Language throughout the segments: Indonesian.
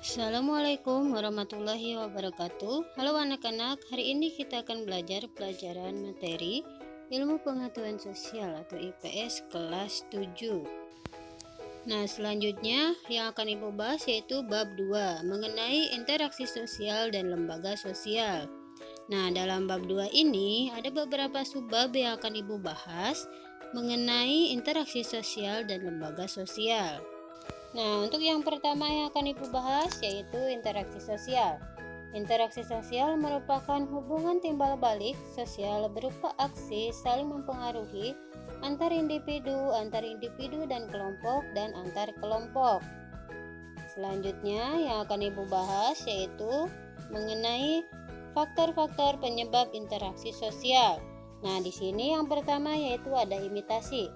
Assalamualaikum warahmatullahi wabarakatuh. Halo anak-anak, hari ini kita akan belajar pelajaran materi Ilmu Pengetahuan Sosial atau IPS kelas 7. Nah, selanjutnya yang akan Ibu bahas yaitu bab 2 mengenai interaksi sosial dan lembaga sosial. Nah, dalam bab 2 ini ada beberapa subbab yang akan Ibu bahas mengenai interaksi sosial dan lembaga sosial. Nah, untuk yang pertama yang akan Ibu bahas yaitu interaksi sosial. Interaksi sosial merupakan hubungan timbal balik sosial berupa aksi saling mempengaruhi antar individu dan kelompok dan antar kelompok. Selanjutnya yang akan Ibu bahas yaitu mengenai faktor-faktor penyebab interaksi sosial. Nah, di sini yang pertama yaitu ada imitasi.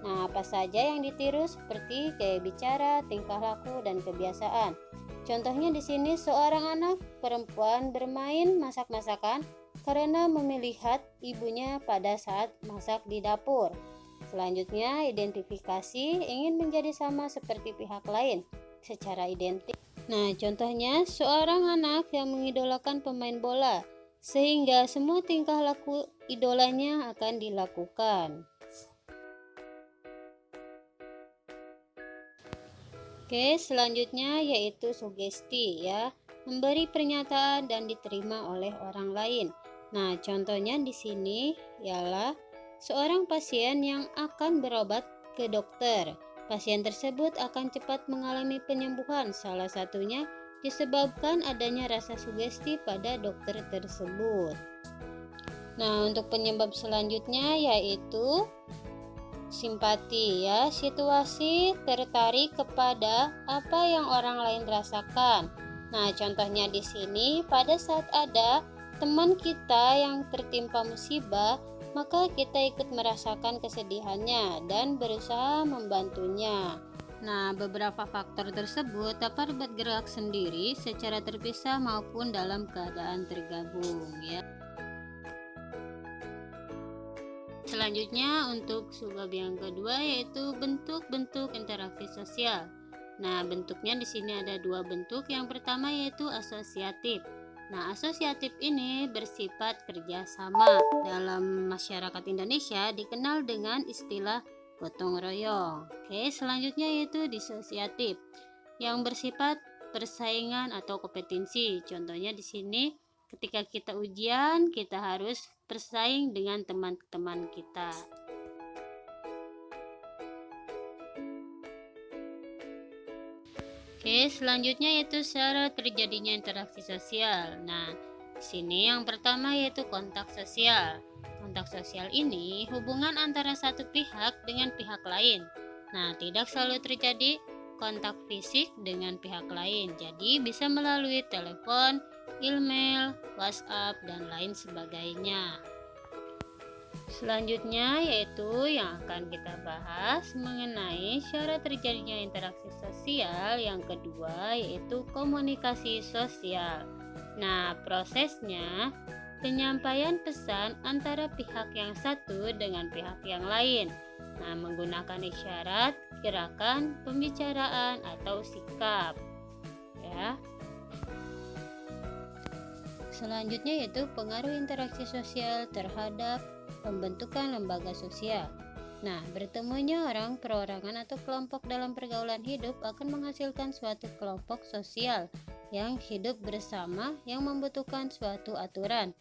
Nah, apa saja yang ditiru seperti gaya bicara, tingkah laku, dan kebiasaan. Contohnya di sini seorang anak perempuan bermain masak-masakan karena melihat ibunya pada saat masak di dapur. Selanjutnya, identifikasi ingin menjadi sama seperti pihak lain secara identik. Nah, contohnya seorang anak yang mengidolakan pemain bola sehingga semua tingkah laku idolanya akan dilakukan. Oke, selanjutnya yaitu sugesti ya, memberi pernyataan dan diterima oleh orang lain. Nah, contohnya di sini ialah seorang pasien yang akan berobat ke dokter. Pasien tersebut akan cepat mengalami penyembuhan, salah satunya disebabkan adanya rasa sugesti pada dokter tersebut. Nah, untuk penyebab selanjutnya yaitu simpati ya, situasi tertarik kepada apa yang orang lain rasakan. Nah, contohnya di sini pada saat ada teman kita yang tertimpa musibah, maka kita ikut merasakan kesedihannya dan berusaha membantunya. Nah, beberapa faktor tersebut dapat bergerak sendiri secara terpisah maupun dalam keadaan tergabung ya. Selanjutnya untuk subbab yang kedua yaitu bentuk-bentuk interaksi sosial. Nah, bentuknya di sini ada dua bentuk. Yang pertama yaitu asosiatif. Nah, asosiatif ini bersifat kerjasama. Dalam masyarakat Indonesia dikenal dengan istilah gotong royong. Oke, selanjutnya yaitu disosiatif yang bersifat persaingan atau kompetensi. Contohnya di sini ketika kita ujian, kita harus bersaing dengan teman-teman kita. Oke, selanjutnya yaitu cara terjadinya interaksi sosial. Nah, di sini yang pertama yaitu kontak sosial. Kontak sosial ini hubungan antara satu pihak dengan pihak lain. Nah, tidak selalu terjadi kontak fisik dengan pihak lain. Jadi bisa melalui telepon, email, WhatsApp, dan lain sebagainya. Selanjutnya yaitu yang akan kita bahas mengenai cara terjadinya interaksi sosial. Yang kedua yaitu komunikasi sosial. Nah, prosesnya penyampaian pesan antara pihak yang satu dengan pihak yang lain. Nah, menggunakan isyarat, gerakan, pembicaraan, atau sikap ya. Selanjutnya yaitu pengaruh interaksi sosial terhadap pembentukan lembaga sosial. Nah, bertemunya orang, perorangan, atau kelompok dalam pergaulan hidup akan menghasilkan suatu kelompok sosial yang hidup bersama yang membutuhkan suatu aturan,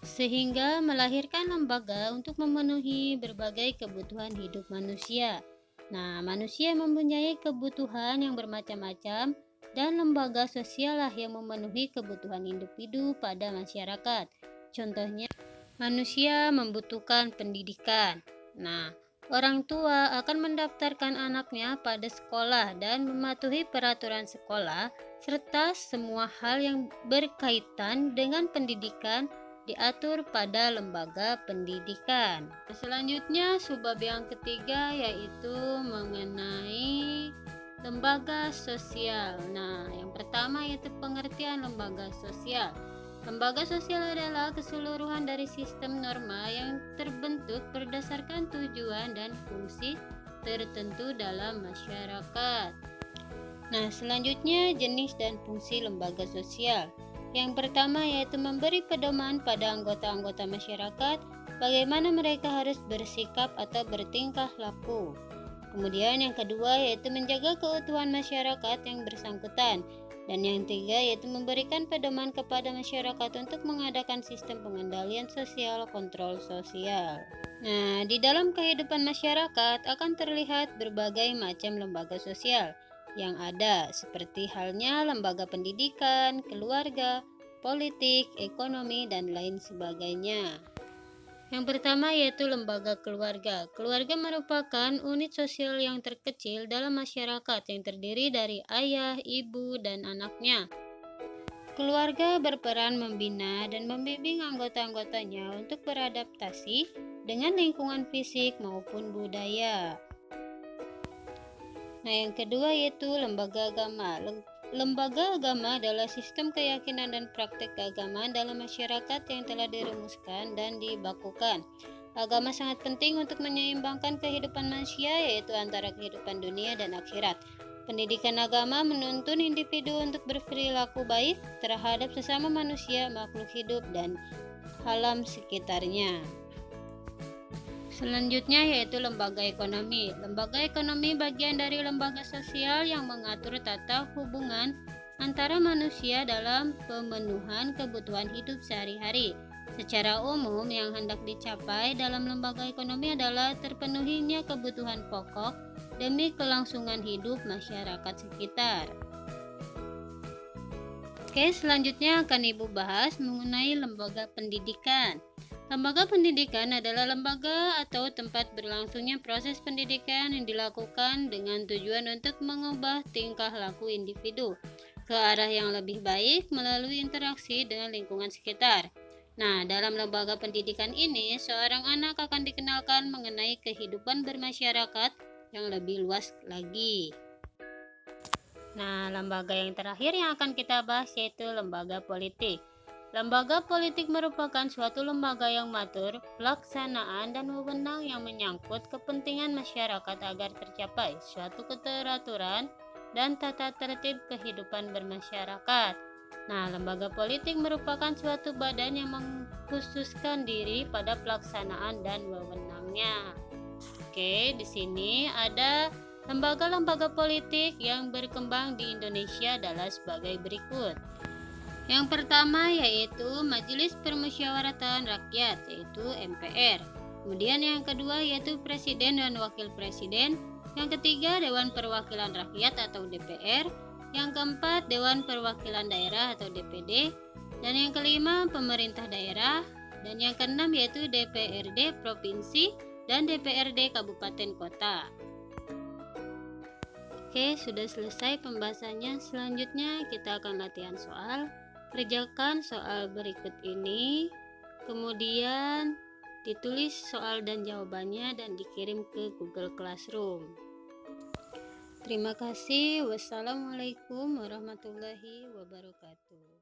sehingga melahirkan lembaga untuk memenuhi berbagai kebutuhan hidup manusia. Nah, manusia mempunyai kebutuhan yang bermacam-macam dan lembaga sosial lah yang memenuhi kebutuhan individu pada masyarakat. Contohnya, manusia membutuhkan pendidikan. Nah, orang tua akan mendaftarkan anaknya pada sekolah dan mematuhi peraturan sekolah serta semua hal yang berkaitan dengan pendidikan diatur pada lembaga pendidikan. Selanjutnya, subbab yang ketiga yaitu mengenai lembaga sosial. Nah, yang pertama yaitu pengertian lembaga sosial. Lembaga sosial adalah keseluruhan dari sistem norma yang terbentuk berdasarkan tujuan dan fungsi tertentu dalam masyarakat. Nah, selanjutnya jenis dan fungsi lembaga sosial. Yang pertama yaitu memberi pedoman pada anggota-anggota masyarakat bagaimana mereka harus bersikap atau bertingkah laku. Kemudian yang kedua yaitu menjaga keutuhan masyarakat yang bersangkutan. Dan yang ketiga yaitu memberikan pedoman kepada masyarakat untuk mengadakan sistem pengendalian sosial, kontrol sosial. Nah, di dalam kehidupan masyarakat akan terlihat berbagai macam lembaga sosial yang ada, seperti halnya lembaga pendidikan, keluarga, politik, ekonomi, dan lain sebagainya. Yang pertama yaitu lembaga keluarga. Keluarga merupakan unit sosial yang terkecil dalam masyarakat yang terdiri dari ayah, ibu, dan anaknya. Keluarga berperan membina dan membimbing anggota-anggotanya untuk beradaptasi dengan lingkungan fisik maupun budaya. Nah, yang kedua yaitu lembaga agama. Lembaga agama adalah sistem keyakinan dan praktek keagamaan dalam masyarakat yang telah dirumuskan dan dibakukan. Agama sangat penting untuk menyeimbangkan kehidupan manusia, yaitu antara kehidupan dunia dan akhirat. Pendidikan agama menuntun individu untuk berperilaku baik terhadap sesama manusia, makhluk hidup, dan alam sekitarnya. Selanjutnya yaitu lembaga ekonomi. Lembaga ekonomi bagian dari lembaga sosial yang mengatur tata hubungan antara manusia dalam pemenuhan kebutuhan hidup sehari-hari. Secara umum yang hendak dicapai dalam lembaga ekonomi adalah terpenuhinya kebutuhan pokok demi kelangsungan hidup masyarakat sekitar. Oke, selanjutnya akan Ibu bahas mengenai lembaga pendidikan. Lembaga pendidikan adalah lembaga atau tempat berlangsungnya proses pendidikan yang dilakukan dengan tujuan untuk mengubah tingkah laku individu ke arah yang lebih baik melalui interaksi dengan lingkungan sekitar. Nah, dalam lembaga pendidikan ini, seorang anak akan dikenalkan mengenai kehidupan bermasyarakat yang lebih luas lagi. Nah, lembaga yang terakhir yang akan kita bahas yaitu lembaga politik. Lembaga politik merupakan suatu lembaga yang mengatur pelaksanaan dan wewenang yang menyangkut kepentingan masyarakat agar tercapai suatu keteraturan dan tata tertib kehidupan bermasyarakat. Nah, lembaga politik merupakan suatu badan yang mengkhususkan diri pada pelaksanaan dan wewenangnya. Oke, di sini ada lembaga-lembaga politik yang berkembang di Indonesia adalah sebagai berikut. Yang pertama yaitu Majelis Permusyawaratan Rakyat, yaitu MPR. Kemudian yang kedua yaitu Presiden dan Wakil Presiden. Yang ketiga Dewan Perwakilan Rakyat atau DPR. Yang keempat Dewan Perwakilan Daerah atau DPD. Dan yang kelima Pemerintah Daerah. Dan yang keenam yaitu DPRD Provinsi dan DPRD Kabupaten Kota. Oke, sudah selesai pembahasannya. Selanjutnya kita akan latihan soal. Kerjakan soal berikut ini, kemudian ditulis soal dan jawabannya dan dikirim ke Google Classroom. Terima kasih. Wassalamualaikum warahmatullahi wabarakatuh.